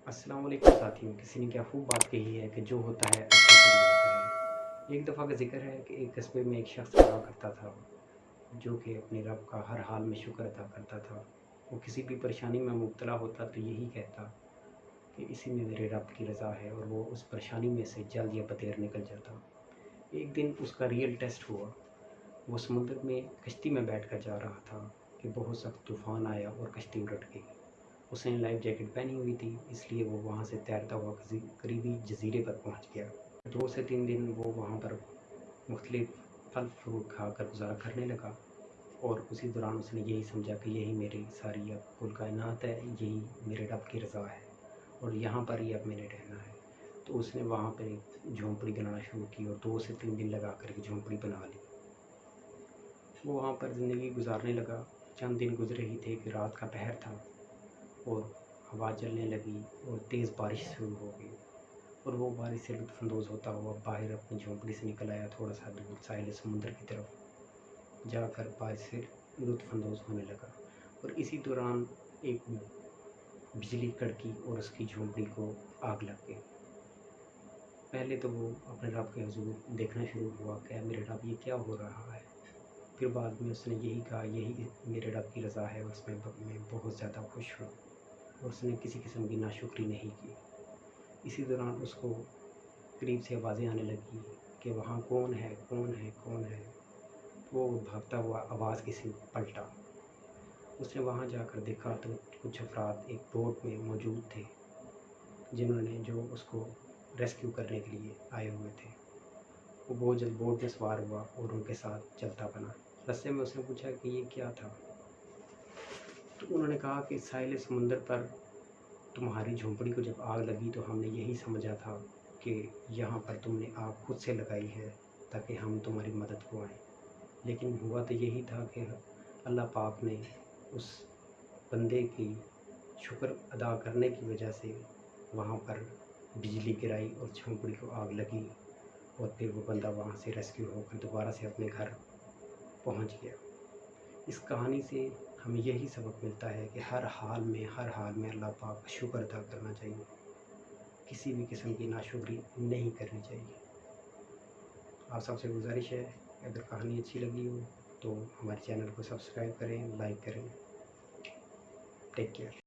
अस्सलाम वालेकुम साथियों। किसी ने क्या खूब बात कही है कि जो होता है अच्छे के लिए होता है। एक दफ़ा का ज़िक्र है कि एक कस्बे में एक शख्स हुआ करता था जो कि अपने रब का हर हाल में शुक्र अदा करता था। वो किसी भी परेशानी में मुब्तला होता तो यही कहता कि इसी में मेरे रब की रज़ा है, और वो उस परेशानी में से जल्द या बदेर निकल जाता। एक दिन उसका रियल टेस्ट हुआ। वो समुद्र में कश्ती में बैठ कर जा रहा था कि बहुत सख्त तूफ़ान आया और कश्ती उलट गई। उसने लाइफ जैकेट पहनी हुई थी, इसलिए वो वहाँ से तैरता हुआ किसी करीबी जजीरे पर पहुँच गया। 2 से 3 दिन वो वहाँ पर मुख्तलिफ फल फ्रूट खाकर गुजारा करने लगा, और उसी दौरान उसने यही समझा कि यही मेरी सारी अब कुल कायनात है, यही मेरे रब की रज़ा है और यहाँ पर ही अब मैंने रहना है। तो उसने वहाँ पर एक झोंपड़ी बनाना शुरू की और 2 से 3 दिन लगा कर एक झोंपड़ी बना ली। वो वहाँ पर ज़िंदगी गुजारने लगा। चंद दिन गुजरे ही थे कि रात का पहर था और हवा चलने लगी और तेज़ बारिश शुरू हो गई, और वो बारिश से लुत्फ़अंदोज़ होता हुआ बाहर अपनी झोंपड़ी से निकल आया। थोड़ा सा दूर साहिल समुद्र की तरफ जाकर बारिश से लुत्फ़अंदोज़ होने लगा, और इसी दौरान एक बिजली कड़की और उसकी झोंपड़ी को आग लग गई। पहले तो वो अपने रब के हुज़ूर देखना शुरू हुआ, क्या मेरे रब ये क्या हो रहा है। फिर बाद में उसने यही कहा, यही मेरे रब की रज़ा है, उसमें मैं बहुत ज़्यादा खुश हूँ, और उसने किसी किस्म की नाशुक्री नहीं की। इसी दौरान उसको करीब से आवाज़ें आने लगी कि वहाँ कौन है, कौन है, कौन है। वो भागता हुआ आवाज़ किसी पलटा। उसने वहाँ जाकर देखा तो कुछ अफराद एक बोट में मौजूद थे, जिन्होंने जो उसको रेस्क्यू करने के लिए आए हुए थे। वो बहुत जल्द बोट में सवार हुआ और उनके साथ चलता बना। रास्ते में उसने पूछा कि ये क्या था। तो उन्होंने कहा कि साहिल समुंदर पर तुम्हारी झोंपड़ी को जब आग लगी तो हमने यही समझा था कि यहाँ पर तुमने आग खुद से लगाई है ताकि हम तुम्हारी मदद को आएँ। लेकिन हुआ तो यही था कि अल्लाह पाक ने उस बंदे की शुक्र अदा करने की वजह से वहाँ पर बिजली गिराई और झोंपड़ी को आग लगी, और फिर वो बंदा वहाँ से रेस्क्यू होकर दोबारा से अपने घर पहुँच गया। इस कहानी से हमें यही सबक मिलता है कि हर हाल में अल्लाह पाक का शुक्र अदा करना चाहिए। किसी भी किस्म की नाशुक्री नहीं करनी चाहिए। आप सबसे गुजारिश है, अगर कहानी अच्छी लगी हो तो हमारे चैनल को सब्सक्राइब करें, लाइक करें। Take care.